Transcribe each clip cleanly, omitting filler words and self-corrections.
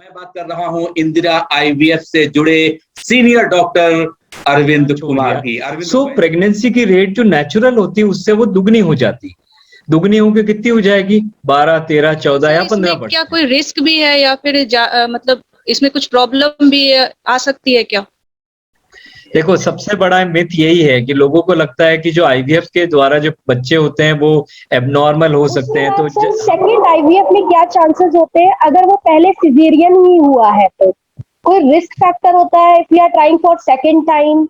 मैं बात कर रहा हूं इंदिरा आईवीएफ से जुड़े सीनियर डॉक्टर अरविंद कुमार की। सो प्रेगनेंसी की रेट जो नेचुरल होती है उससे वो दुगनी हो जाती। दुगनी होकर कितनी हो जाएगी? 12, 13, 14 या 15%। क्या कोई रिस्क भी है या फिर मतलब इसमें कुछ प्रॉब्लम भी आ सकती है क्या? देखो, सबसे बड़ा मिथ यही है कि लोगों को लगता है कि जो आईवीएफ के द्वारा जो बच्चे होते हैं वो एबनॉर्मल हो सकते हैं। तो सेकंड आईवीएफ में क्या चांसेस होते हैं अगर वो पहले सिजेरियन ही हुआ है? तो कोई रिस्क फैक्टर होता है if you are trying for second time?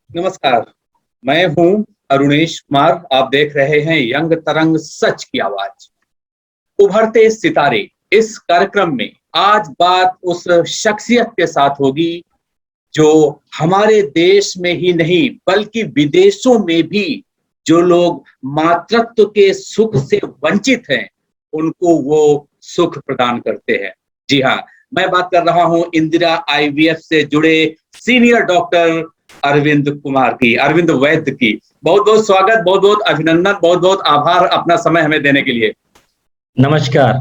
नमस्कार, मैं हूं अरुणेश कुमार। आप देख रहे हैं यंग तरंग, सच की आवाज। उभरते सितारे इस कार्यक्रम में आज बात उस शख्सियत के साथ होगी जो हमारे देश में ही नहीं बल्कि विदेशों में भी जो लोग मातृत्व के सुख से वंचित हैं उनको वो सुख प्रदान करते हैं। जी हाँ, मैं बात कर रहा हूं इंदिरा आईवीएफ से जुड़े सीनियर डॉक्टर अरविंद कुमार की, अरविंद वैद्य की। बहुत बहुत स्वागत, बहुत बहुत अभिनंदन, बहुत बहुत आभार अपना समय हमें देने के लिए। नमस्कार।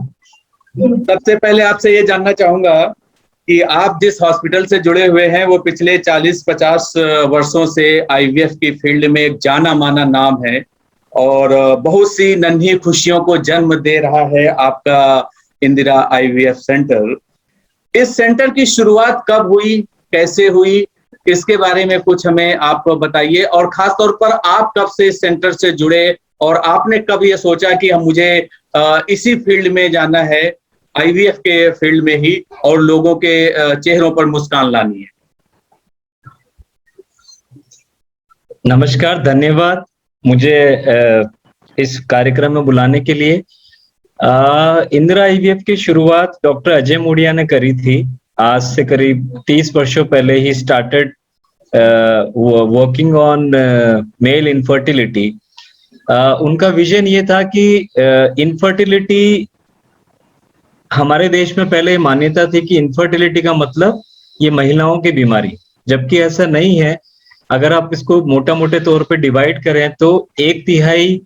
सबसे पहले आपसे ये जानना चाहूंगा कि आप जिस हॉस्पिटल से जुड़े हुए हैं वो पिछले 40-50 वर्षों से आईवीएफ की फील्ड में एक जाना माना नाम है और बहुत सी नन्ही खुशियों को जन्म दे रहा है आपका इंदिरा आईवीएफ सेंटर। इस सेंटर की शुरुआत कब हुई, कैसे हुई, इसके बारे में कुछ हमें आप बताइए। और खास तौर पर आप कब से इस सेंटर से जुड़े और आपने कब ये सोचा कि हम मुझे इसी फील्ड में जाना है, आईवीएफ के फील्ड में ही, और लोगों के चेहरों पर मुस्कान लानी है? नमस्कार, धन्यवाद मुझे इस कार्यक्रम में बुलाने के लिए। इंदिरा आईवीएफ की शुरुआत डॉक्टर अजय मोडिया ने करी थी। आज से करीब 30 वर्षों पहले he started working on male infertility. उनका विजन ये था कि इनफर्टिलिटी, हमारे देश में पहले मान्यता थी कि इनफर्टिलिटी का मतलब ये महिलाओं की बीमारी, जबकि ऐसा नहीं है। अगर आप इसको मोटा मोटे तौर पे डिवाइड करें तो 1/3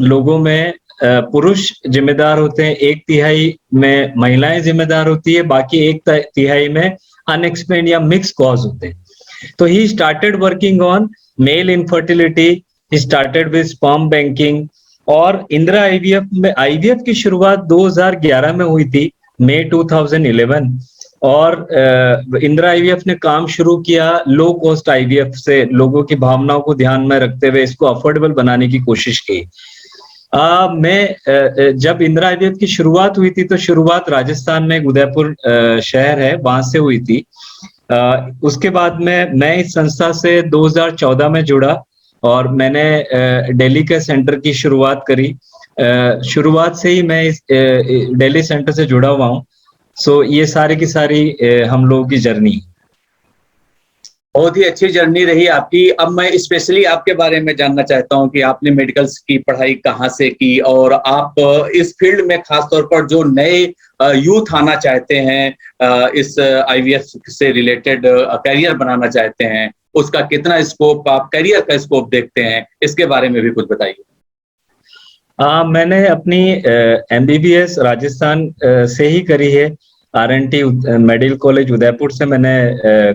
लोगों में पुरुष जिम्मेदार होते हैं, 1/3 में महिलाएं जिम्मेदार होती है, बाकी 1/3 में अनएक्सप्लेन्ड या मिक्स कॉज होते हैं। तो he started working on male infertility, he started with sperm banking. और इंदिरा आईवीएफ की शुरुआत 2011 में हुई थी, मई 2011। और इंदिरा आईवीएफ ने काम शुरू किया लो कॉस्ट आईवीएफ से, लोगों की भावनाओं को ध्यान में रखते हुए इसको अफोर्डेबल बनाने की कोशिश की। जब इंदिरा आईवीएफ की शुरुआत हुई थी तो शुरुआत राजस्थान में उदयपुर शहर है, वहां से हुई थी। उसके बाद में मैं इस संस्था से 2014 में जुड़ा और मैंने दिल्ली के सेंटर की शुरुआत करी। शुरुआत से ही मैं इस दिल्ली सेंटर से जुड़ा हुआ हूँ। सो ये सारी की सारी हम लोगों की जर्नी, बहुत ही अच्छी जर्नी रही आपकी। अब मैं स्पेशली आपके बारे में जानना चाहता हूं कि आपने मेडिकल्स की पढ़ाई कहाँ से की और आप इस फील्ड में खासतौर पर जो नए यूथ आना चाहते हैं, इस आईवीएफ से रिलेटेड करियर बनाना चाहते हैं, उसका कितना स्कोप, आप करियर का स्कोप देखते हैं, इसके बारे में भी कुछ बताइए। मैंने अपनी एमबीबीएस राजस्थान से ही करी है। आरएनटी मेडिकल कॉलेज उदयपुर से मैंने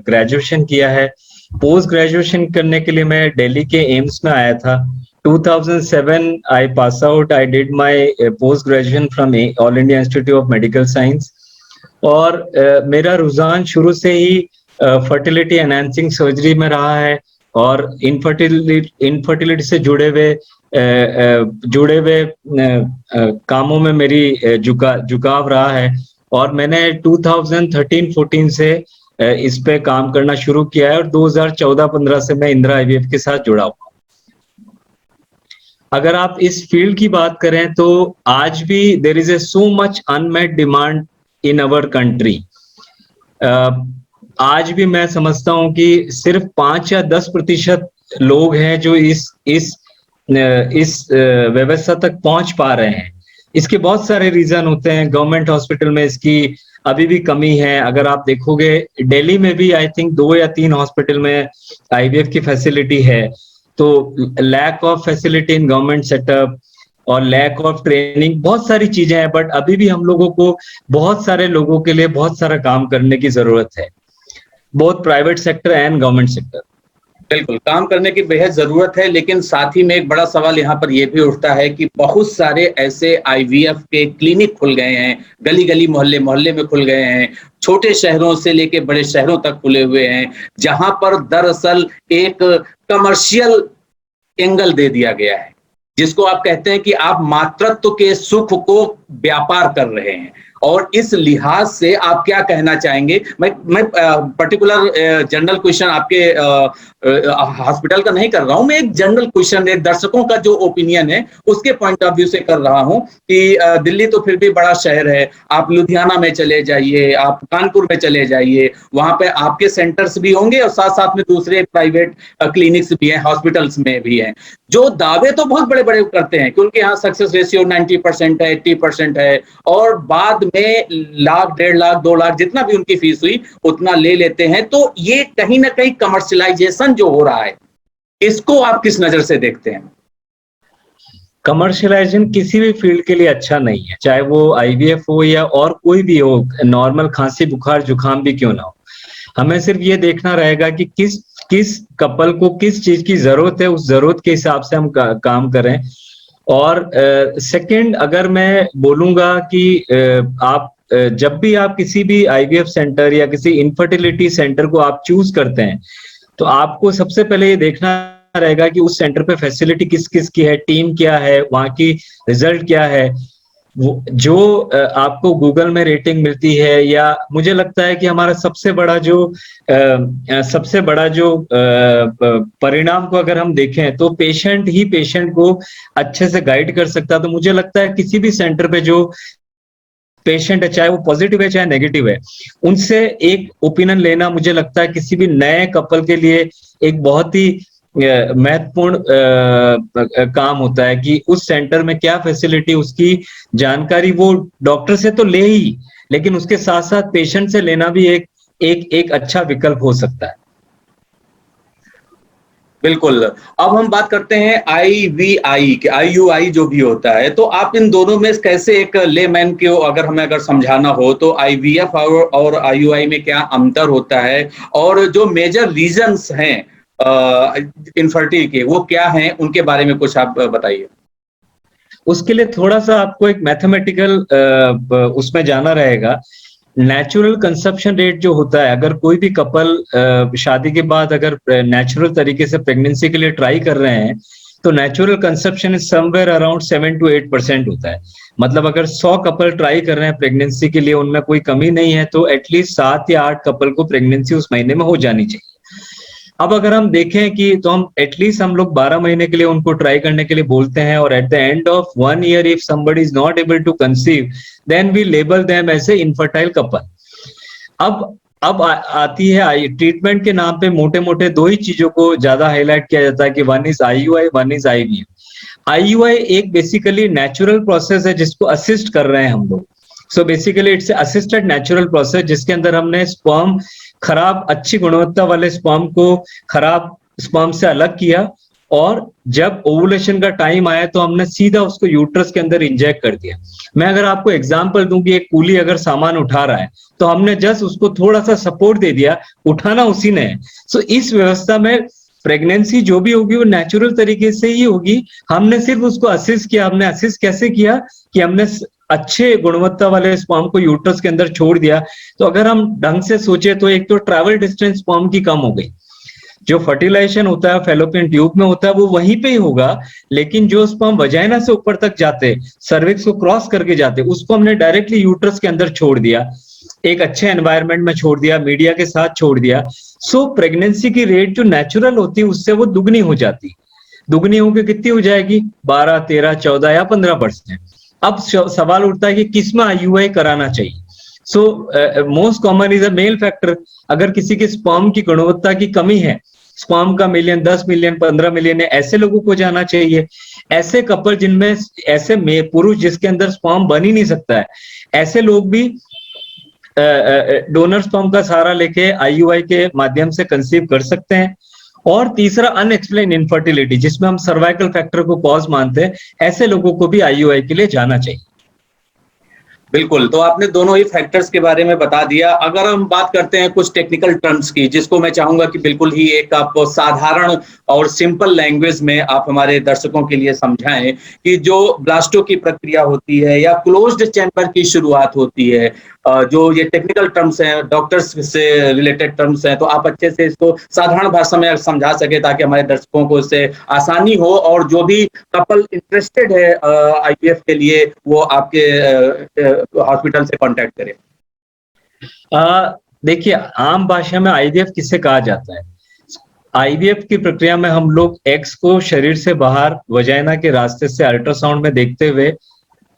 ग्रेजुएशन किया है। पोस्ट ग्रेजुएशन करने के लिए मैं दिल्ली के एम्स में आया था। 2007 I pass out. I did my post graduation from All India Institute of Medical Science. और मेरा रुझान शुरू से ही फर्टिलिटी एनहांसिंग सर्जरी में रहा है और इनफर्टिलिटी से जुड़े हुए कामों में मेरी झुकाव रहा है। और मैंने 2013-14 से इस पे काम करना शुरू किया है और 2014-15 से मैं इंदिरा आईवीएफ के साथ जुड़ा हूँ। अगर आप इस फील्ड की बात करें तो आज भी there is so much unmet demand in our country. आज भी मैं समझता हूं कि सिर्फ 5 या 10% लोग हैं जो इस इस व्यवस्था तक पहुंच पा रहे हैं। इसके बहुत सारे रीजन होते हैं। गवर्नमेंट हॉस्पिटल में इसकी अभी भी कमी है। अगर आप देखोगे दिल्ली में भी आई थिंक 2 या 3 हॉस्पिटल में आईवीएफ की फैसिलिटी है। तो lack of facility in government setup और लैक ऑफ ट्रेनिंग, बहुत सारी चीजें हैं, बट अभी भी हम लोगों को बहुत सारे लोगों के लिए बहुत सारा काम करने की जरूरत है, both private sector and government sector. बिल्कुल काम करने की बेहद जरूरत है, लेकिन साथ ही में एक बड़ा सवाल यहाँ पर यह भी उठता है कि बहुत सारे ऐसे आईवीएफ के क्लिनिक खुल गए हैं, गली गली मोहल्ले मोहल्ले में खुल गए हैं, छोटे शहरों से लेके बड़े शहरों तक खुले हुए हैं, जहां पर दरअसल एक कमर्शियल एंगल दे दिया गया है, जिसको आप कहते हैं कि आप मातृत्व के सुख को व्यापार कर रहे हैं। और इस लिहाज से आप क्या कहना चाहेंगे? मैं पर्टिकुलर जनरल क्वेश्चन आपके हॉस्पिटल का नहीं कर रहा हूं, मैं एक जनरल क्वेश्चन, एक दर्शकों का जो ओपिनियन है उसके पॉइंट ऑफ व्यू से कर रहा हूं कि दिल्ली तो फिर भी बड़ा शहर है, आप लुधियाना में चले जाइए, आप कानपुर में चले जाइए, वहां पे आपके सेंटर्स भी होंगे और साथ साथ में दूसरे प्राइवेट क्लिनिक्स भी हैं, हॉस्पिटल्स में भी हैं, जो दावे तो बहुत बड़े बड़े करते हैं कि उनके यहाँ सक्सेस रेशियो 90% है, 80% है, और बाद में 1 लाख, 1.5 लाख, 2 लाख जितना भी उनकी फीस हुई उतना ले लेते हैं। तो ये कहीं ना कहीं कमर्शियलाइजेशन जो हो रहा है, इसको आप किस नजर से देखते हैं? कमर्शियलाइजेशन किसी भी फील्ड के लिए अच्छा नहीं है, चाहे वो आईवीएफ हो या और कोई भी हो, नॉर्मल खांसी बुखार जुकाम भी क्यों ना हो। हमें सिर्फ ये देखना रहेगा कि किस कपल को किस चीज की जरूरत है, उस जरूरत के हिसाब से हम काम करें। और सेकंड, अगर मैं बोलूंगा कि आप जब भी आप किसी भी आईवीएफ सेंटर या किसी इनफर्टिलिटी सेंटर को आप चूज करते हैं, तो आपको सबसे पहले ये देखना रहेगा कि उस सेंटर पे फैसिलिटी किस किस की है, टीम क्या है, वहां की रिजल्ट क्या है। जो आपको गूगल में रेटिंग मिलती है, या मुझे लगता है कि हमारा सबसे बड़ा जो परिणाम को अगर हम देखें तो पेशेंट ही पेशेंट को अच्छे से गाइड कर सकता है। तो मुझे लगता है किसी भी सेंटर पे जो पेशेंट है, चाहे वो पॉजिटिव है चाहे नेगेटिव है, उनसे एक ओपिनियन लेना मुझे लगता है किसी भी नए कपल के लिए एक बहुत ही महत्वपूर्ण काम होता है कि उस सेंटर में क्या फैसिलिटी, उसकी जानकारी वो डॉक्टर से तो ले ही, लेकिन उसके साथ साथ पेशेंट से लेना भी एक अच्छा विकल्प हो सकता है। बिल्कुल। अब हम बात करते हैं आईवीआई के, आईयूआई जो भी होता है, तो आप इन दोनों में कैसे, एक लेमैन को अगर समझाना हो तो आईवीएफ और आईयूआई में क्या अंतर होता है, और जो मेजर रीजंस हैं इनफर्टिलिटी के वो क्या हैं, उनके बारे में कुछ आप बताइए। उसके लिए थोड़ा सा आपको एक मैथमेटिकल उसमें जाना रहेगा। नेचुरल कंसेप्शन रेट जो होता है, अगर कोई भी कपल शादी के बाद अगर नेचुरल तरीके से प्रेगनेंसी के लिए ट्राई कर रहे हैं, तो natural conception is somewhere around 7 to 8% होता है। मतलब अगर 100 कपल ट्राई कर रहे हैं प्रेगनेंसी के लिए, उनमें कोई कमी नहीं है, तो एटलीस्ट 7 या 8 कपल को प्रेगनेंसी उस महीने में हो जानी चाहिए। अब अगर हम देखें कि तो हम एटलीस्ट हम लोग 12 महीने के लिए उनको ट्राई करने के लिए बोलते हैं, और at the end of 1 year if somebody is not able to conceive, then we label them as a infertile couple। अब आती है ट्रीटमेंट के नाम पे मोटे मोटे 2 ही चीजों को ज्यादा हाईलाइट किया जाता है कि one is IUI, one is IVF. IUI एक बेसिकली नेचुरल प्रोसेस है जिसको असिस्ट कर रहे हैं हम लोग। So basically it's assisted natural process, जिसके अंदर हमने स्पर्म, खराब अच्छी गुणवत्ता वाले स्पर्म को खराब स्पर्म से अलग किया, और जब ओवुलेशन का टाइम आया तो हमने सीधा उसको यूट्रस के अंदर इंजेक्ट कर दिया। मैं अगर आपको एग्जांपल दूं कि एक कूली अगर सामान उठा रहा है, तो हमने जस्ट उसको थोड़ा सा सपोर्ट दे दिया, उठाना उसी ने है। सो इस व्यवस्था में प्रेगनेंसी जो भी होगी वो नेचुरल तरीके से ही होगी। हमने सिर्फ उसको असिस्ट किया। हमने असिस्ट कैसे किया कि हमने अच्छे गुणवत्ता वाले स्पर्म को यूट्रस के अंदर छोड़ दिया। तो अगर हम ढंग से सोचे तो एक तो ट्रैवल डिस्टेंस स्पर्म की कम हो गई, जो फर्टिलाइजेशन होता है फैलोपियन ट्यूब में होता है वो वहीं पे ही होगा, लेकिन जो स्पर्म वजाइना से ऊपर तक जाते, सर्विक्स को क्रॉस करके जाते, उसको हमने डायरेक्टली यूट्रस के अंदर छोड़ दिया, एक अच्छे एनवायरनमेंट में छोड़ दिया, मीडिया के साथ छोड़ दिया। सो प्रेगनेंसी की रेट जो नेचुरल होती है उससे वो दुगनी हो जाती। दुगनी होकर कितनी हो जाएगी? 12, 13, 14 या 15%। अब सवाल उठता है कि किसमें आईयूआई कराना चाहिए। So most common is a mail factor. अगर किसी के स्पर्म की गुणवत्ता की कमी है स्पर्म का मिलियन, 10 मिलियन, 15 मिलियन है, ऐसे लोगों को जाना चाहिए। ऐसे कपल जिनमें ऐसे में पुरुष जिसके अंदर स्पर्म बन ही नहीं सकता है, ऐसे लोग भी डोनर स्पर्म का सहारा लेके आईयूआई के माध्यम से कंसीव कर सकते हैं। और तीसरा अनएक्सप्लेन इनफर्टिलिटी, जिसमें हम सर्वाइकल फैक्टर को कॉज मानते हैं, ऐसे लोगों को भी आईयूआई के लिए जाना चाहिए। बिल्कुल, तो आपने दोनों ही फैक्टर्स के बारे में बता दिया। अगर हम बात करते हैं कुछ टेक्निकल टर्म्स की, जिसको मैं चाहूंगा कि बिल्कुल ही एक आप साधारण और सिंपल लैंग्वेज में आप हमारे दर्शकों के लिए समझाएं कि जो ब्लास्टो की प्रक्रिया होती है या क्लोज्ड चैम्बर की शुरुआत होती है, जो ये टेक्निकल टर्म्स हैं, डॉक्टर्स से रिलेटेड टर्म्स हैं, तो आप अच्छे से इसको साधारण भाषा में समझा सके ताकि हमारे दर्शकों को इससे आसानी हो, और जो भी कपल इंटरेस्टेड है आईवीएफ के लिए वो आपके हॉस्पिटल से कांटेक्ट करें। देखिए, आम भाषा में आईवीएफ किसे कहा जाता है? आईवीएफ की प्रक्रिया में हम लोग एग्स को शरीर से बाहर वजाइना के रास्ते से अल्ट्रासाउंड में देखते हुए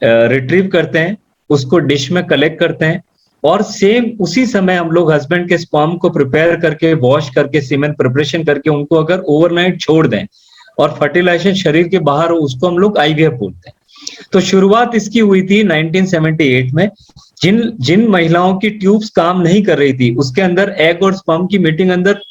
रिट्रीव करते हैं, उसको डिश में कलेक्ट करते हैं, और सेम उसी समय हम लोग हस्बैंड के स्पर्म को प्रिपेयर करके, वॉश करके, सीमेन प्रिपरेशन करके उनको अगर ओवरनाइट छोड़ दें और फर्टिलाइजेशन शरीर के बाहर हो, उसको हम लोग आईवीएफ बोलते हैं। तो शुरुआत इसकी हुई थी 1978 में। जिन महिलाओं की ट्यूब्स काम नहीं कर रही थी, उसके अंदर एग और स्पर्म की मीटिंग अंदर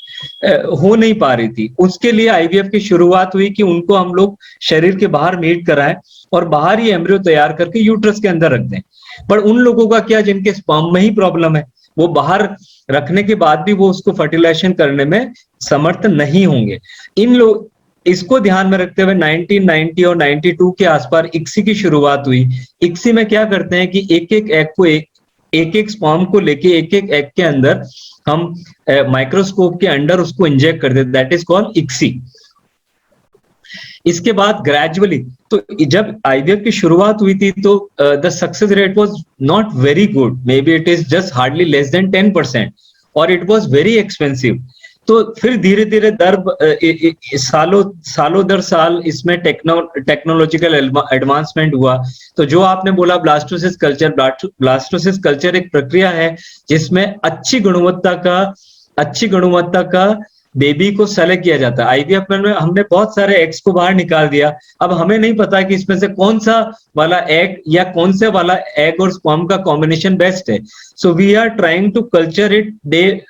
हो नहीं पा रही थी, उसके लिए आईवीएफ की शुरुआत हुई कि उनको हम लोग शरीर के बाहर मीट कराएं और बाहर ही एम्ब्रियो तैयार करके यूट्रस के अंदर रख दें। पर उन लोगों का क्या जिनके स्पर्म में ही प्रॉब्लम है, वो बाहर रखने के बाद भी वो उसको फर्टिलाइजेशन करने में समर्थ नहीं होंगे। इन लोग इसको ध्यान में रखते हुए 1990 और 92 के आसपास इक्सी की शुरुआत हुई। इक्सी में क्या करते हैं कि एक एक एग को एक स्पर्म को लेके एक एक एग के अंदर हम माइक्रोस्कोप के अंडर उसको इंजेक्ट कर देते, दैट इज कॉल्ड इक्सी। इसके बाद ग्रेजुअली, तो जब आईवीएफ की शुरुआत हुई थी तो the success rate was not very good, may be it is just hardly less than 10%, और इट वाज वेरी एक्सपेंसिव। तो फिर धीरे धीरे सालों दर साल इसमें टेक्नोलॉजिकल एडवांसमेंट हुआ। तो जो आपने बोला ब्लास्टोसिस कल्चर एक प्रक्रिया है जिसमें अच्छी गुणवत्ता का बेबी को सेलेक्ट किया जाता है। आईवीएफ में हमने बहुत सारे एग्स को बाहर निकाल दिया, अब हमें नहीं पता कि इसमें से कौन सा वाला एग या कौन से वाला एग और स्पर्म का कॉम्बिनेशन बेस्ट है। So we are trying to culture it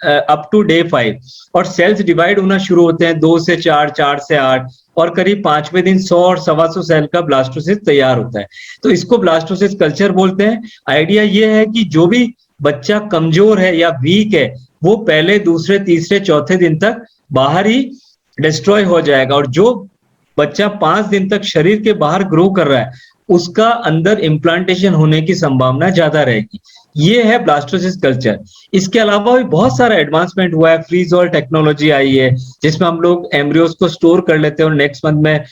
up to day 5, और सेल्स डिवाइड होना शुरू होते हैं 2 से 4, 4 से 8, और करीब 5वें दिन 100 और 125 सेल का ब्लास्टोसिस तैयार होता है। तो इसको ब्लास्टोसिस कल्चर बोलते हैं। आइडिया ये है कि जो भी बच्चा कमजोर है या वीक है, वो पहले, दूसरे, तीसरे, चौथे दिन तक बाहर ही डिस्ट्रॉय हो जाएगा, और जो बच्चा 5 दिन तक शरीर के बाहर ग्रो कर रहा है, उसका अंदर इम्प्लांटेशन होने की संभावना ज्यादा रहेगी। ये है ब्लास्टोसिस कल्चर। इसके अलावा भी बहुत सारा एडवांसमेंट हुआ है। फ्रीज-ऑल टेक्नोलॉजी आई है जिसमें हम लोग एम्ब्रियोज को स्टोर कर लेते हैं और नेक्स्ट मंथ में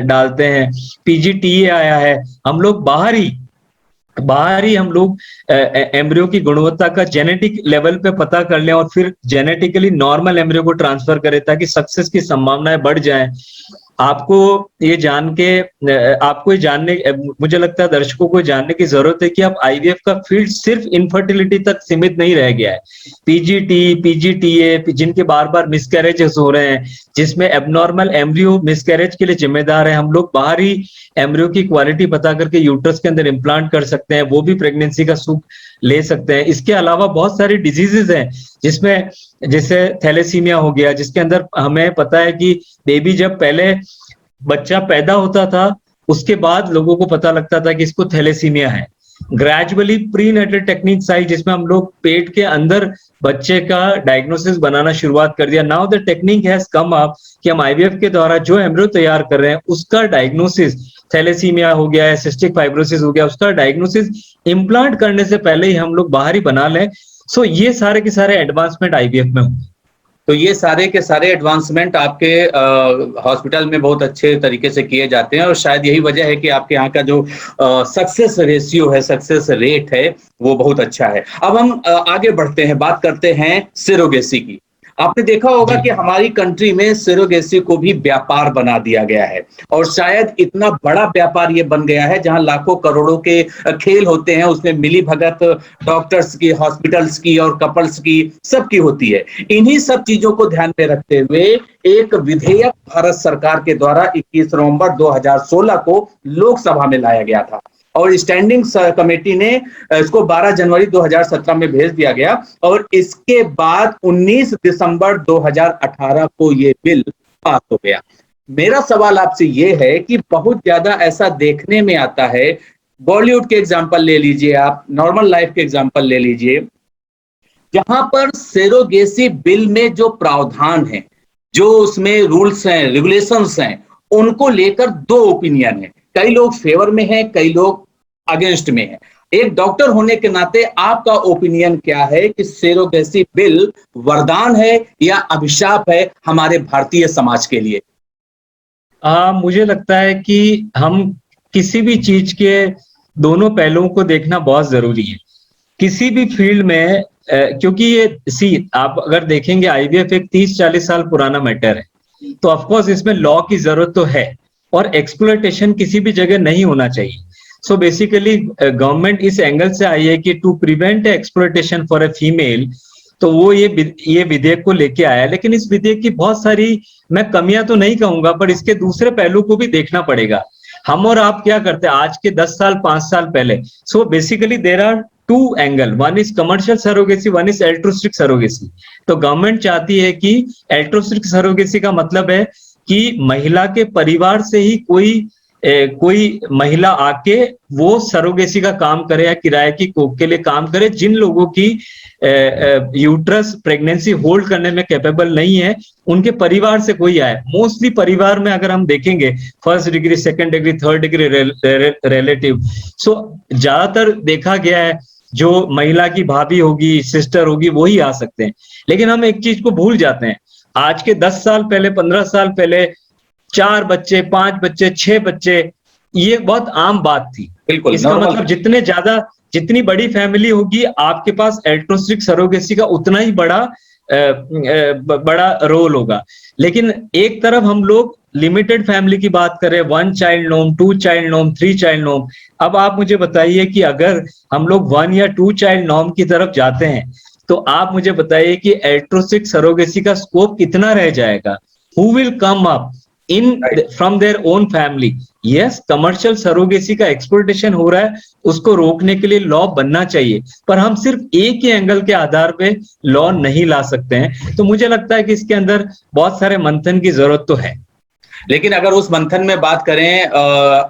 डालते हैं। पीजीटीए आया है, हम लोग बाहर ही हम लोग एम्ब्रियो की गुणवत्ता का जेनेटिक लेवल पे पता कर लें और फिर जेनेटिकली नॉर्मल एम्ब्रियो को ट्रांसफर करें ताकि सक्सेस की संभावनाएं बढ़ जाएं। आपको ये जानने, मुझे लगता है दर्शकों को जानने की जरूरत है कि अब आईवीएफ का फील्ड सिर्फ इनफर्टिलिटी तक सीमित नहीं रह गया है। पीजीटीए जिनके बार बार मिसकैरेजेस हो रहे हैं, जिसमें एबनॉर्मल एम्ब्रियो मिसकैरेज के लिए जिम्मेदार है, हम लोग बाहर ही एम्ब्रियो की क्वालिटी पता करके यूट्रस के अंदर इम्प्लांट कर सकते हैं, वो भी प्रेगनेंसी का सुख ले सकते हैं। इसके अलावा बहुत सारी डिजीजेस हैं जिसमें, जैसे थैलेसीमिया हो गया, जिसके अंदर हमें पता है कि बेबी जब पहले बच्चा पैदा होता था उसके बाद लोगों को पता लगता था कि इसको थैलेसीमिया है। ग्रेजुअली प्रीनेटल टेक्निक्स आई जिसमें हम लोग पेट के अंदर बच्चे का डायग्नोसिस बनाना शुरुआत कर दिया। Now the technique has come up कि हम आईवीएफ के द्वारा जो एम्ब्रियो तैयार कर रहे हैं उसका डायग्नोसिस, थैलेसीमिया हो गया है, सिस्टिक फाइब्रोसिस हो गया, उसका डायग्नोसिस इम्प्लांट करने से पहले ही हम लोग बाहर ही बना लें। सो ये सारे के सारे एडवांसमेंट आईवीएफ में होंगे। तो ये सारे के सारे एडवांसमेंट आपके हॉस्पिटल में बहुत अच्छे तरीके से किए जाते हैं और शायद यही वजह है कि आपके यहाँ का जो सक्सेस रेशियो है, सक्सेस रेट है, वो बहुत अच्छा है। अब हम आगे बढ़ते हैं, बात करते हैं सरोगेसी की। आपने देखा होगा कि हमारी कंट्री में सरोगेसी को भी व्यापार बना दिया गया है, और शायद इतना बड़ा व्यापार ये बन गया है जहां लाखों करोड़ों के खेल होते हैं, उसमें मिली भगत डॉक्टर्स की, हॉस्पिटल्स की और कपल्स की, सबकी होती है। इन्हीं सब चीजों को ध्यान में रखते हुए एक विधेयक भारत सरकार के द्वारा 21 नवंबर 2016 को लोकसभा में लाया गया था, और स्टैंडिंग कमेटी ने इसको 12 जनवरी 2017 में भेज दिया गया, और इसके बाद 19 दिसंबर 2018 को ये बिल पास हो गया। मेरा सवाल आपसे ये है कि बहुत ज्यादा ऐसा देखने में आता है, बॉलीवुड के एग्जांपल ले लीजिए, आप नॉर्मल लाइफ के एग्जांपल ले लीजिए, जहां पर सरोगेसी बिल में जो प्रावधान है, जो उसमें रूल्स हैं, रेगुलेशंस हैं, उनको लेकर दो ओपिनियन है। कई लोग फेवर में हैं, कई लोग अगेंस्ट में हैं। एक डॉक्टर होने के नाते आपका ओपिनियन क्या है कि सरोगेसी बिल वरदान है या अभिशाप है हमारे भारतीय समाज के लिए? मुझे लगता है कि हम किसी भी चीज के दोनों पहलुओं को देखना बहुत जरूरी है किसी भी फील्ड में, क्योंकि ये आप अगर देखेंगे आईवीएफ एक 30-40 साल पुराना मैटर है, तो ऑफकोर्स इसमें लॉ की जरूरत तो है, और एक्सप्लॉयटेशन किसी भी जगह नहीं होना चाहिए। सो बेसिकली गवर्नमेंट इस एंगल से आई है कि to prevent exploitation for a female, तो वो ये विधेयक को लेके आया। लेकिन इस विधेयक की बहुत सारी मैं कमियां तो नहीं कहूंगा, पर इसके दूसरे पहलू को भी देखना पड़ेगा। हम और आप क्या करते हैं आज के 10 साल 5 साल पहले? So basically there are two angle, one is commercial surrogacy, one is altruistic surrogacy. तो गवर्नमेंट चाहती है कि एल्ट्रोस्टिक सरोगेसी का मतलब है कि महिला के परिवार से ही कोई महिला आके वो सरोगेसी का काम करे या किराए की कोख के लिए काम करे, जिन लोगों की यूट्रस प्रेगनेंसी होल्ड करने में कैपेबल नहीं है, उनके परिवार से कोई आए। मोस्टली परिवार में अगर हम देखेंगे first degree, second degree, third degree relative, so ज्यादातर देखा गया है जो महिला की भाभी होगी, सिस्टर होगी, वही आ सकते हैं। लेकिन हम एक चीज को भूल जाते हैं, आज के 10 साल पहले, 15 साल पहले 4 बच्चे, 5 बच्चे, 6 बच्चे, ये बहुत आम बात थी। बिल्कुल, इसका मतलब जितनी बड़ी फैमिली होगी, आपके पास एल्ट्रोस्टिक सरोगेसी का उतना ही बड़ा रोल होगा। लेकिन एक तरफ हम लोग लिमिटेड फैमिली की बात करें, 1 child norm, 2 child norm, 3 child norm. अब आप मुझे बताइए कि अगर हम लोग 1 या 2 चाइल्ड नॉर्म की तरफ जाते हैं, तो आप मुझे बताइए कि एल्ट्रोस्टिक सरोगेसी का स्कोप कितना रह जाएगा? Who will come up from their own family? Yes, commercial surrogacy का एक्सप्लॉयटेशन हो रहा है, उसको रोकने के लिए लॉ बनना चाहिए, पर हम सिर्फ एक ही एंगल के आधार पे लॉ नहीं ला सकते हैं। तो मुझे लगता है कि इसके अंदर बहुत सारे मंथन की जरूरत तो है। लेकिन अगर उस मंथन में बात करें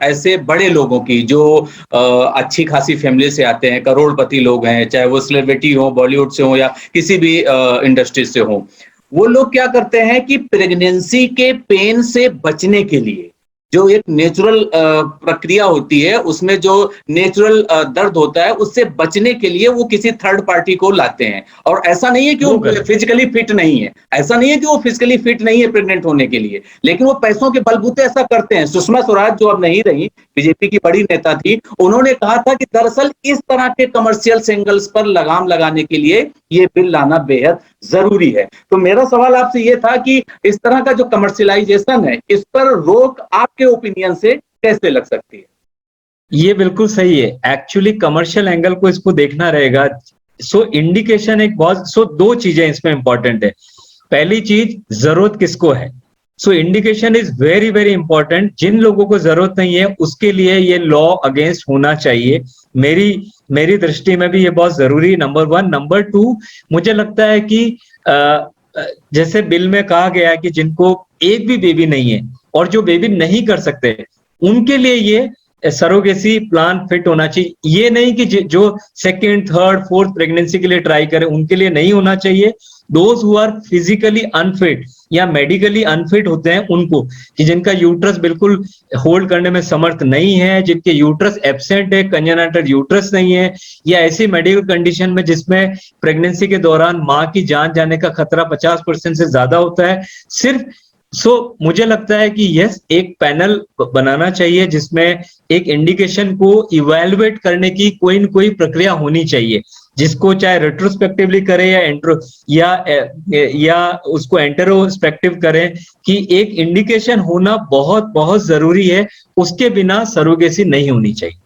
ऐसे बड़े लोगों की जो अच्छी खासी फैमिली से आते हैं, करोड़पति लोग हैं, चाहे वो सेलिब्रिटी हो, बॉलीवुड से हो या किसी भी इंडस्ट्री से हो, वो लोग क्या करते हैं कि प्रेगनेंसी के पेन से बचने के लिए जो एक नेचुरल प्रक्रिया होती है, उसमें जो नेचुरल दर्द होता है, उससे बचने के लिए वो किसी थर्ड पार्टी को लाते हैं। और ऐसा नहीं है कि वो फिजिकली फिट नहीं है, ऐसा नहीं है कि वो फिजिकली फिट नहीं है प्रेग्नेंट होने के लिए, लेकिन वो पैसों के बलबूते ऐसा करते हैं। सुषमा स्वराज जो अब नहीं रही, बीजेपी की बड़ी नेता थी, उन्होंने कहा था कि दरअसल इस तरह के कमर्शियल सिंगल्स पर लगाम लगाने के लिए ये बिल लाना बेहद जरूरी है। तो मेरा सवाल आपसे ये था कि इस तरह का जो कमर्शियलाइजेशन है, इस पर रोक आपके ओपिनियन से कैसे लग सकती है? ये बिल्कुल सही है। एक्चुअली कमर्शियल एंगल को इसको देखना रहेगा। इंडिकेशन एक बहुत दो चीजें इसमें इंपॉर्टेंट है। पहली चीज, जरूरत किसको है। Indication is very very important. जिन लोगों को जरूरत नहीं है उसके लिए ये लॉ अगेंस्ट होना चाहिए। मेरी दृष्टि में भी ये बहुत जरूरी, नंबर 1। नंबर 2, मुझे लगता है कि जैसे बिल में कहा गया है कि जिनको एक भी बेबी नहीं है और जो बेबी नहीं कर सकते, उनके लिए ये सरोगेसी प्लान फिट होना चाहिए। ये नहीं कि जो सेकंड, थर्ड, फोर्थ प्रेगनेंसी के लिए ट्राई करें, उनके लिए नहीं होना चाहिए। Those who are physically unfit या मेडिकली अनफिट होते हैं, उनको, कि जिनका यूट्रस बिल्कुल होल्ड करने में समर्थ नहीं है, जिनके यूट्रस एब्सेंट है, कंजेनिटल यूट्रस नहीं है, या ऐसी मेडिकल कंडीशन में जिसमें प्रेगनेंसी के दौरान मां की जान जाने का खतरा 50% से ज्यादा होता है, सिर्फ मुझे लगता है कि यस, एक पैनल बनाना चाहिए जिसमें एक इंडिकेशन को इवैल्यूएट करने की कोई न कोई प्रक्रिया होनी चाहिए, जिसको चाहे रेट्रोस्पेक्टिवली करे या या उसको एंटेरोस्पेक्टिव करें, कि एक इंडिकेशन होना बहुत बहुत जरूरी है, उसके बिना सरोगेसी नहीं होनी चाहिए।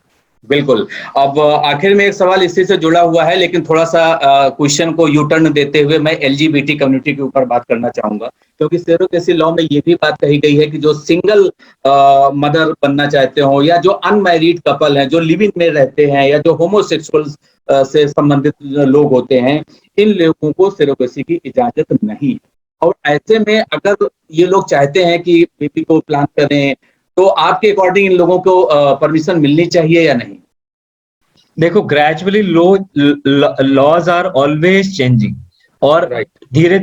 बिल्कुल। अब आखिर में एक सवाल इसी से जुड़ा हुआ है, लेकिन थोड़ा सा क्वेश्चन को यू टर्न देते हुए मैं एलजीबीटी कम्युनिटी के ऊपर बात करना चाहूंगा, क्योंकि सरोगेसी लॉ में ये भी बात कही गई है कि जो सिंगल मदर बनना चाहते हो, या जो अनमैरिड कपल हैं, जो लिव इन में रहते हैं, या जो होमोसेक्सुअल से संबंधित लोग होते हैं, इन लोगों को सरोगेसी की इजाजत नहीं है। और ऐसे में अगर ये लोग चाहते हैं कि बेबी को प्लान करें, तो आपके अकॉर्डिंग इन लोगों को परमिशन मिलनी चाहिए या नहीं? देखो, gradually laws are always changing, और धीरे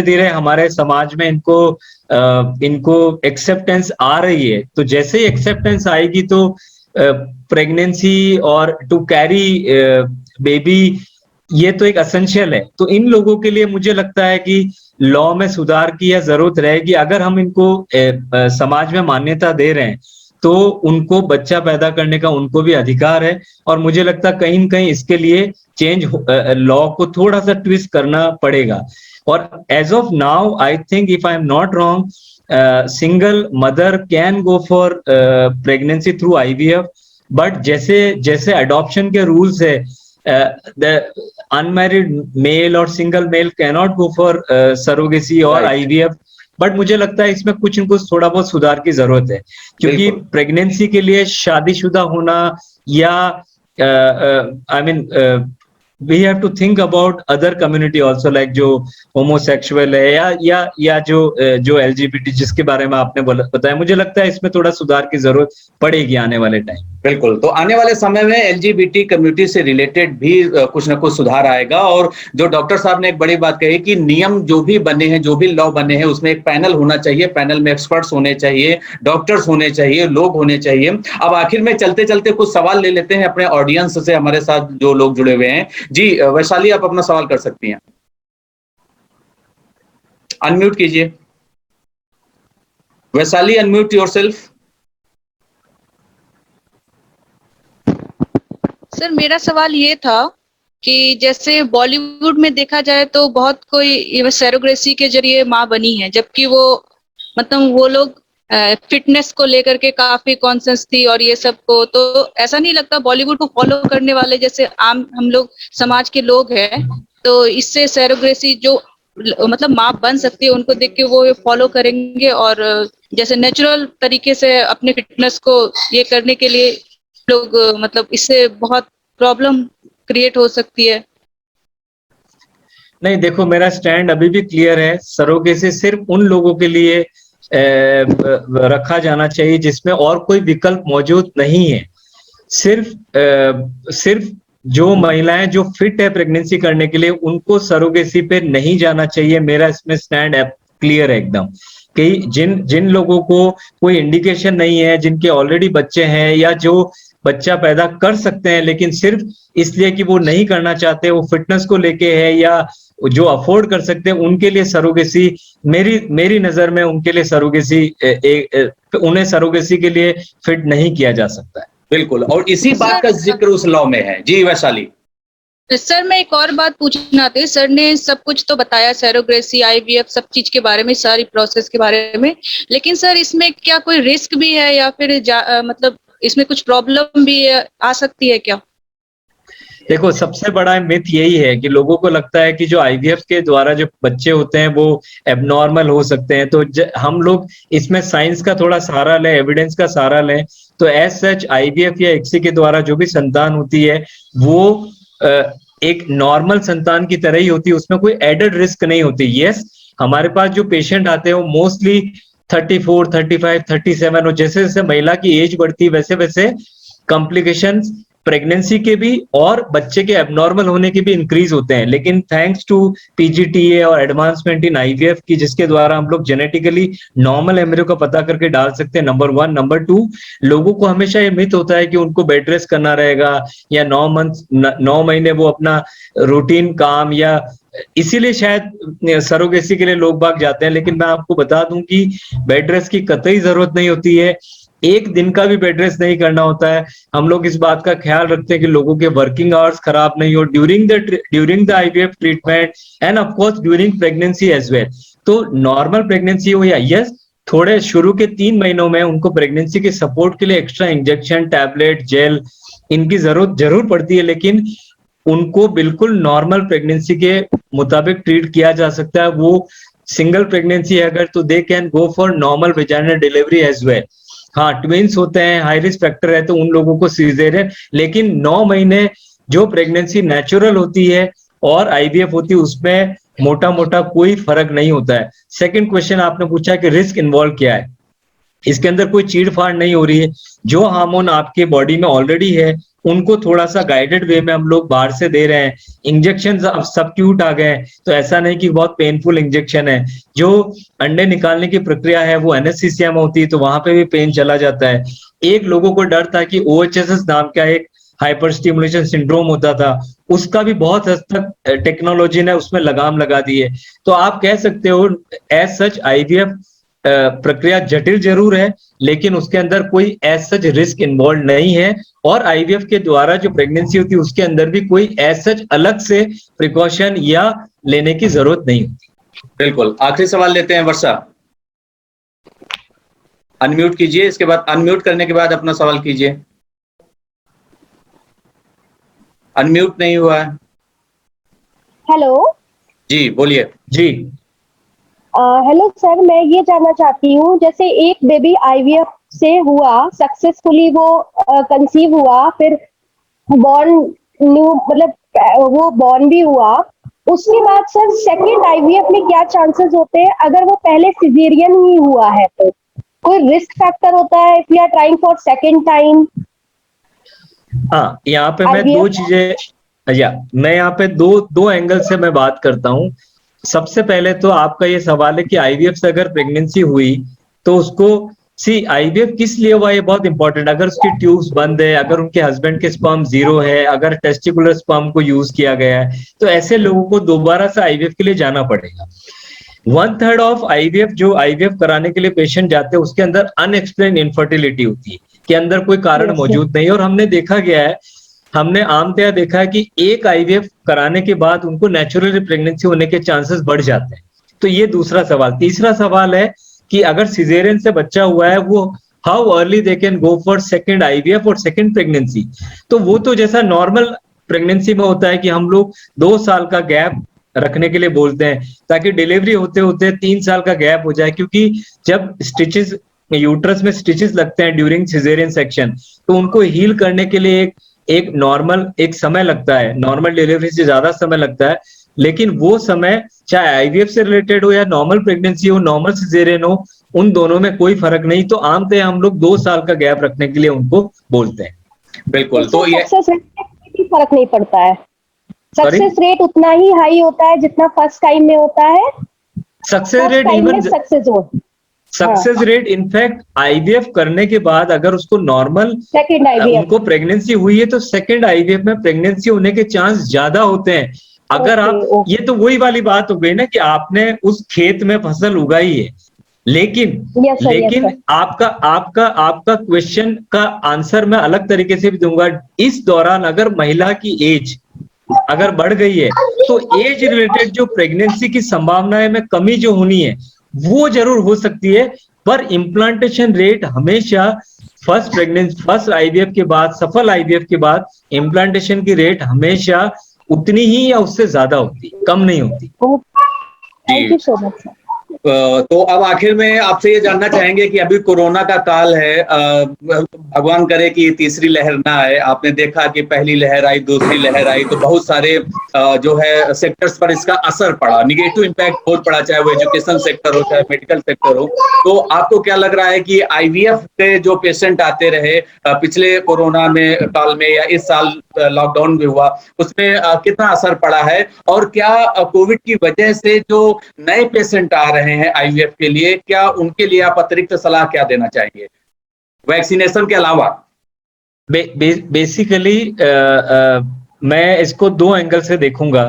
धीरे हमारे समाज में इनको एक्सेप्टेंस आ रही है। तो जैसे ही एक्सेप्टेंस आएगी तो प्रेगनेंसी और टू कैरी बेबी, ये तो एक एसेंशियल है। तो इन लोगों के लिए मुझे लगता है कि लॉ में सुधार की यह जरूरत रहेगी। अगर हम इनको समाज में मान्यता दे रहे हैं तो उनको बच्चा पैदा करने का उनको भी अधिकार है, और मुझे लगता है कहीं न कहीं इसके लिए चेंज लॉ को थोड़ा सा ट्विस्ट करना पड़ेगा। और as of now I think, if I am not wrong, single mother can go for pregnancy through IVF, but जैसे जैसे अडॉप्शन के रूल्स है, the unmarried male or single male cannot go for surrogacy or IVF, but मुझे लगता है इसमें कुछ इनको थोड़ा बहुत सुधार की जरूरत है, क्योंकि प्रेगनेंसी के लिए शादीशुदा होना या I mean we have to think about other community also, like जो homosexual है या जो LGBT, जिसके बारे में आपने बताया, मुझे लगता है इसमें थोड़ा सुधार की जरूरत पड़ेगी आने वाले टाइम। बिल्कुल, तो आने वाले समय में एलजीबीटी कम्युनिटी से रिलेटेड भी कुछ ना कुछ सुधार आएगा। और जो डॉक्टर साहब ने एक बड़ी बात कही कि नियम जो भी बने हैं, जो भी लॉ बने हैं, उसमें एक पैनल होना चाहिए, पैनल में एक्सपर्ट्स होने चाहिए, डॉक्टर्स होने चाहिए, लोग होने चाहिए। अब आखिर में चलते चलते कुछ सवाल ले लेते हैं अपने ऑडियंस से, हमारे साथ जो लोग जुड़े हुए हैं। जी वैशाली, आप अपना सवाल कर सकती हैं, अनम्यूट कीजिए। Vaishali, unmute yourself. सर, मेरा सवाल ये था कि जैसे बॉलीवुड में देखा जाए तो बहुत कोई सरोगेसी के जरिए माँ बनी है, जबकि वो मतलब वो लोग फिटनेस को लेकर के काफी कॉन्शियस थी और ये सब को, तो ऐसा नहीं लगता बॉलीवुड को फॉलो करने वाले जैसे आम हम लोग समाज के लोग हैं, तो इससे सरोगेसी जो मतलब माँ बन सकती है, उनको देख के वो फॉलो करेंगे और जैसे नेचुरल तरीके से अपने फिटनेस को ये करने के लिए लोग मतलब इससे बहुत प्रॉब्लम क्रिएट हो सकती है? नहीं, देखो, मेरा स्टैंड अभी भी क्लियर है। सरोगेसी सिर्फ उन लोगों के लिए रखा जाना चाहिए जिसमें और कोई विकल्प मौजूद नहीं है। सिर्फ जो महिलाएं जो फिट है प्रेगनेंसी करने के लिए, उनको सरोगेसी पे नहीं जाना चाहिए। मेरा इसमें स्टैंड क्लियर है एकदम, कि जिन लोगों को कोई इंडिकेशन नहीं है, जिनके ऑलरेडी बच्चे हैं या जो बच्चा पैदा कर सकते हैं लेकिन सिर्फ इसलिए कि वो नहीं करना चाहते, वो फिटनेस को लेके है या जो अफोर्ड कर सकते हैं, उनके लिए सरोगेसी, मेरी नजर में उनके लिए सरोगेसी उन्हें सरोगेसी के लिए फिट नहीं किया जा सकता है। बिल्कुल, और इसी बात का जिक्र उस लॉ में है। जी वैशाली। सर, मैं एक और बात पूछना थी। सर ने सब कुछ तो बताया, सरोगेसी, आईवीएफ, सब चीज के बारे में, सारी प्रोसेस के बारे में, लेकिन सर इसमें क्या कोई रिस्क भी है या फिर मतलब इसमें कुछ प्रॉब्लम भी आ सकती है क्या? देखो, सबसे बड़ा मिथ यही है कि लोगों को लगता है कि जो आईवीएफ के द्वारा जो बच्चे होते हैं वो एबनॉर्मल हो सकते हैं। तो हम लोग इसमें साइंस का थोड़ा सहारा लें, एविडेंस का सहारा लें, तो एज सच आईवीएफ या ICSI के द्वारा जो भी संतान होती है वो एक नॉर्मल संतान की तरह ही होती है, उसमें कोई एडेड रिस्क नहीं होती। यस, हमारे पास जो पेशेंट आते हैं वो मोस्टली 34, 35, 37, और जैसे जैसे महिला की एज बढ़ती है वैसे वैसे कॉम्प्लिकेशंस प्रेगनेंसी के भी और बच्चे के एबनॉर्मल होने के भी इंक्रीज होते हैं। लेकिन थैंक्स टू PGTA और एडवांसमेंट इन IVF की, जिसके द्वारा हम लोग जेनेटिकली नॉर्मल एम्ब्रियो का पता करके डाल सकते हैं, नंबर 1। नंबर 2, लोगों को हमेशा ये मिथ होता है कि उनको बेड रेस्ट करना रहेगा या 9 महीने वो अपना रूटीन काम, या इसीलिए शायद सरोगेसी के लिए लोग बाग जाते हैं। लेकिन मैं आपको बता दूं कि बेड रेस्ट की कतई जरूरत नहीं होती है। एक दिन का भी बेड रेस्ट नहीं करना होता है। हम लोग इस बात का ख्याल रखते हैं कि लोगों के वर्किंग आवर्स खराब नहीं हो during the IVF treatment and of course during pregnancy as well. तो नॉर्मल प्रेगनेंसी हो या यस, थोड़े शुरू के 3 महीनों में उनको प्रेगनेंसी के सपोर्ट के लिए एक्स्ट्रा इंजेक्शन, टैबलेट, जेल इनकी जरूरत जरूर पड़ती है, लेकिन उनको बिल्कुल नॉर्मल प्रेगनेंसी के मुताबिक ट्रीट किया जा सकता है। वो सिंगल प्रेगनेंसी है अगर, तो they can go for normal vaginal delivery as well. हाँ, ट्विंस होते हैं, हाई रिस्क फैक्टर है, तो उन लोगों को सीजेरियन, लेकिन 9 महीने जो प्रेगनेंसी नेचुरल होती है और आईवीएफ होती है उसमें मोटा मोटा कोई फर्क नहीं होता है। सेकंड क्वेश्चन आपने पूछा कि रिस्क इन्वॉल्व क्या है, इसके अंदर कोई चीड़ फाड़ नहीं हो रही है। जो हार्मोन आपके बॉडी में ऑलरेडी है उनको थोड़ा सा गाइडेड वे में हम लोग बाहर से दे रहे हैं। इंजेक्शन अब सब्स्टिट्यूट आ गए हैं, तो ऐसा नहीं कि बहुत पेनफुल इंजेक्शन है। जो अंडे निकालने की प्रक्रिया है वो एनेस्थीसिया में होती है, तो वहां पे भी पेन चला जाता है। एक लोगों को डर था कि OHSS नाम का एक हाइपर स्टिमुलेशन सिंड्रोम होता था, उसका भी बहुत हद तक टेक्नोलॉजी ने उसमें लगाम लगा दी है। तो आप कह सकते हो एज सच आईवीएफ प्रक्रिया जटिल जरूर है, लेकिन उसके अंदर कोई एज सच रिस्क इन्वॉल्व नहीं है, और आईवीएफ के द्वारा जो प्रेगनेंसी होती है उसके अंदर भी कोई एज सच अलग से प्रिकॉशन या लेने की जरूरत नहीं होती। बिल्कुल। आखिरी सवाल लेते हैं वर्षा, अनम्यूट कीजिए, इसके बाद अनम्यूट करने के बाद अपना सवाल कीजिए। अनम्यूट नहीं हुआ है। हेलो जी बोलिए। जी हेलो सर, मैं ये जानना चाहती हूँ, जैसे एक बेबी आईवीएफ से हुआ सक्सेसफुली, वो कंसीव हुआ, फिर बॉर्न न्यू, मतलब वो बॉर्न भी हुआ, उसके बाद सर सेकंड आईवीएफ में क्या चांसेस होते हैं अगर वो पहले सिजेरियन ही हुआ है? तो कोई रिस्क फैक्टर होता है if you are trying for second time? हाँ, यहाँ पे मैं दो चीजें, मैं यहाँ पे दो एंगल से मैं बात करता हूँ। सबसे पहले तो आपका ये सवाल है कि आईवीएफ से अगर प्रेगनेंसी हुई तो उसको आईवीएफ किस लिए हुआ, ये बहुत इंपॉर्टेंट। अगर उसकी ट्यूब्स बंद है, अगर उनके हस्बैंड के स्पर्म 0 है, अगर टेस्टिकुलर स्पर्म को यूज किया गया है, तो ऐसे लोगों को दोबारा से आईवीएफ के लिए जाना पड़ेगा। 1/3 ऑफ आईवीएफ जो आईवीएफ कराने के लिए पेशेंट जाते हैं उसके अंदर अनएक्सप्लेन इनफर्टिलिटी होती है, कि अंदर कोई कारण मौजूद नहीं है। और हमने देखा गया है, हमने आमतया देखा है कि एक आईवीएफ कराने के बाद उनको नेचुरली प्रेगनेंसी होने के चांसेस बढ़ जाते हैं। तो ये दूसरा सवाल। तीसरा सवाल है कि अगर सिजेरियन से बच्चा हुआ है, वो how early they can go for second IVF और सेकंड प्रेगनेंसी। तो वो तो जैसा नॉर्मल प्रेगनेंसी में होता है कि हम लोग 2 साल का गैप रखने के लिए बोलते हैं, ताकि डिलीवरी होते होते 3 साल का गैप हो जाए, क्योंकि जब स्टिचेस, यूट्रस में स्टिचेस लगते हैं ड्यूरिंग सिजेरियन सेक्शन, तो उनको हील करने के लिए एक नॉर्मल एक समय लगता है, नॉर्मल डिलीवरी से ज्यादा समय लगता है। लेकिन वो समय चाहे आईवीएफ से रिलेटेड हो या नॉर्मल प्रेगनेंसी हो, नॉर्मल सिजेरियन हो, उन दोनों में कोई फर्क नहीं। तो आमतया हम लोग 2 साल का गैप रखने के लिए उनको बोलते हैं। बिल्कुल। तो ये सक्सेस रेट में फर्क नहीं पड़ता है, सक्सेस रेट उतना ही हाई होता है जितना फर्स्ट टाइम में होता है। Success rate even success rate in fact IVF करने के बाद अगर उसको नॉर्मल सेकंड आईवीएफ उनको प्रेगनेंसी हुई है तो सेकंड आईवीएफ में प्रेगनेंसी होने के चांस ज्यादा होते हैं। अगर आप ये तो वही वाली बात हो गई ना कि आपने उस खेत में फसल उगाई है, लेकिन आपका क्वेश्चन का आंसर मैं अलग तरीके से भी दूंगा। इस दौरान अगर महिला की एज अगर बढ़ गई है तो एज रिलेटेड जो प्रेगनेंसी की संभावनाएं में कमी जो होनी है वो जरूर हो सकती है, पर इम्प्लांटेशन रेट हमेशा फर्स्ट आईवीएफ के बाद, सफल आईवीएफ के बाद इम्प्लांटेशन की रेट हमेशा उतनी ही या उससे ज्यादा होती, कम नहीं होती। Thank you so much. तो अब आखिर में आपसे ये जानना चाहेंगे कि अभी कोरोना का काल है, भगवान करे कि तीसरी लहर ना आए। आपने देखा कि पहली लहर आई, दूसरी लहर आई, तो बहुत सारे जो है सेक्टर्स पर इसका असर पड़ा, निगेटिव इम्पैक्ट बहुत पड़ा, चाहे वो एजुकेशन सेक्टर हो, चाहे मेडिकल सेक्टर हो। तो आपको क्या लग रहा है कि आईवीएफ के जो पेशेंट आते रहे पिछले कोरोना में काल में या इस साल लॉकडाउन भी हुआ, उसमें कितना असर पड़ा है? और क्या कोविड की वजह से जो नए पेशेंट आ रहे हैं आईवीएफ के लिए, क्या उनके लिए आप अतिरिक्त सलाह क्या देना चाहेंगे वैक्सीनेशन के अलावा? बेसिकली मैं इसको 2 एंगल से देखूंगा।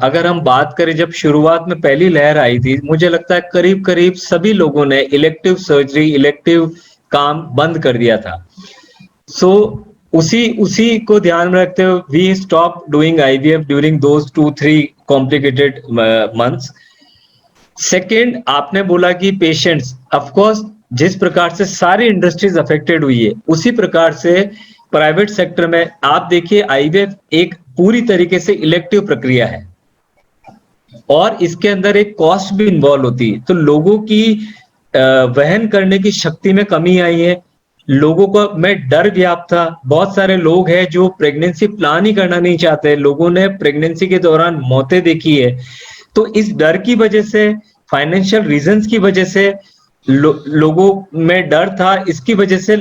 अगर हम बात करें, जब शुरुआत में पहली लहर आई थी, मुझे लगता है करीब करीब सभी लोगों ने इलेक्टिव सर्जरी, इलेक्टिव काम बंद कर दिया था। सो उसी को ध्यान में रखते हुए we stop doing IVF during those 2-3 complicated months. Second, आपने बोला कि पेशेंट्स, ऑफ कोर्स जिस प्रकार से सारी इंडस्ट्रीज अफेक्टेड हुई है उसी प्रकार से प्राइवेट सेक्टर में आप देखिए आईवीएफ एक पूरी तरीके से इलेक्टिव प्रक्रिया है और इसके अंदर एक कॉस्ट भी इन्वॉल्व होती है, तो लोगों की वहन करने की शक्ति में कमी आई है। लोगों को में डर व्याप्त था, बहुत सारे लोग हैं जो प्रेगनेंसी प्लान ही करना नहीं चाहते, लोगों ने प्रेगनेंसी के दौरान मौतें देखी है। तो इस डर की वजह से, फाइनेंशियल रीजंस की वजह से लोगों में डर था, इसकी वजह से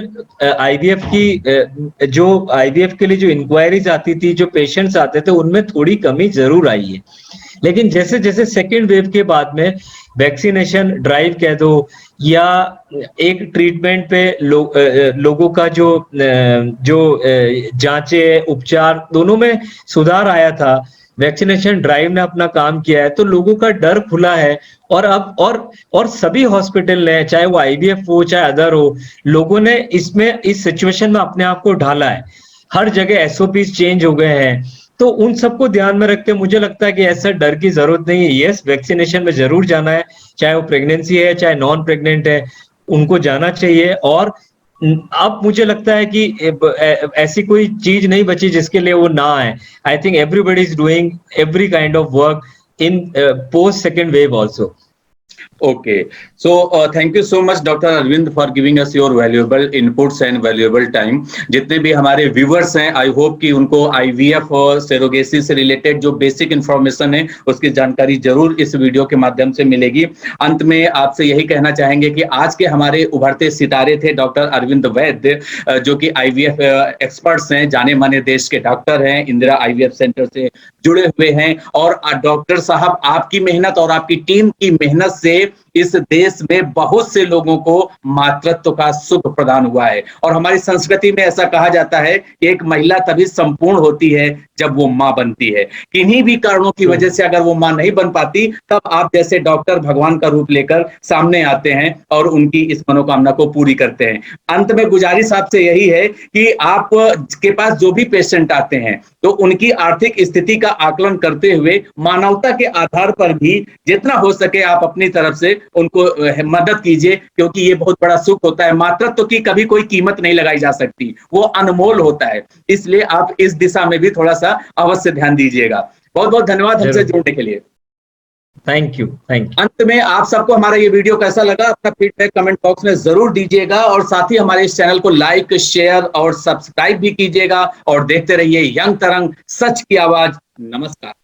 आईवीएफ की जो आईवीएफ के लिए जो इंक्वायरीज आती थी, जो पेशेंट्स आते थे, उनमें थोड़ी कमी जरूर आई है। लेकिन जैसे जैसे सेकेंड वेव के बाद में वैक्सीनेशन ड्राइव कह दो या एक ट्रीटमेंट पे लोगों का जो जांचें, उपचार, दोनों में सुधार आया था, वैक्सीनेशन ड्राइव ने अपना काम किया है, तो लोगों का डर खुला है। और अब और सभी हॉस्पिटल ने, चाहे वो आईवीएफ हो चाहे अदर हो, लोगों ने इसमें इस सिचुएशन में अपने आप को ढाला है। हर जगह एसओपीज चेंज हो गए हैं, तो उन सबको ध्यान में रखते मुझे लगता है कि ऐसा डर की जरूरत नहीं है। यस, वैक्सीनेशन में जरूर जाना है, चाहे वो प्रेगनेंसी है चाहे नॉन प्रेग्नेंट है, उनको जाना चाहिए। और अब मुझे लगता है कि ऐसी कोई चीज नहीं बची जिसके लिए वो ना आए। I think everybody is doing every kind of work in post second wave also. Okay, so thank you so much Dr. Arvind for giving us your valuable inputs and valuable time. जितने भी हमारे viewers हैं, I hope कि उनको IVF और surrogacy से related जो basic information है उसकी जानकारी जरूर इस वीडियो के माध्यम से मिलेगी। अंत में आपसे यही कहना चाहेंगे कि आज के हमारे उभरते सितारे थे डॉक्टर अरविंद वैद्य, जो कि IVF एक्सपर्ट्स हैं, जाने माने देश के डॉक्टर हैं, इंदिरा IVF सेंटर से जुड़े हुए हैं। और डॉक्टर साहब, आपकी मेहनत और आपकी टीम की मेहनत से इस देश में बहुत से लोगों को मातृत्व का सुख प्रदान हुआ है। और हमारी संस्कृति में ऐसा कहा जाता है कि एक महिला तभी संपूर्ण होती है जब वो मां बनती है। किन्हीं भी कारणों की वजह से अगर वो मां नहीं बन पाती, तब आप जैसे डॉक्टर भगवान का रूप लेकर सामने आते हैं और उनकी इस मनोकामना को पूरी करते हैं। अंत में गुजारिश आपसे यही है कि आप के पास जो भी पेशेंट आते हैं तो उनकी आर्थिक स्थिति का आकलन करते हुए मानवता के आधार पर भी जितना हो सके आप अपनी तरफ से उनको मदद कीजिए, क्योंकि ये बहुत बड़ा सुख होता है। मातृत्व की कभी कोई कीमत नहीं लगाई जा सकती, वो अनमोल होता है। इसलिए आप इस दिशा में भी थोड़ा सा अवश्य ध्यान दीजिएगा। बहुत बहुत धन्यवाद हमसे जुड़ने के लिए। Thank you. अंत में आप सबको हमारा ये वीडियो कैसा लगा, अपना फीडबैक कमेंट बॉक्स में जरूर दीजिएगा और साथ ही हमारे इस चैनल को लाइक, शेयर और सब्सक्राइब भी कीजिएगा और देखते रहिए यंग तरंग, सच की आवाज। नमस्कार।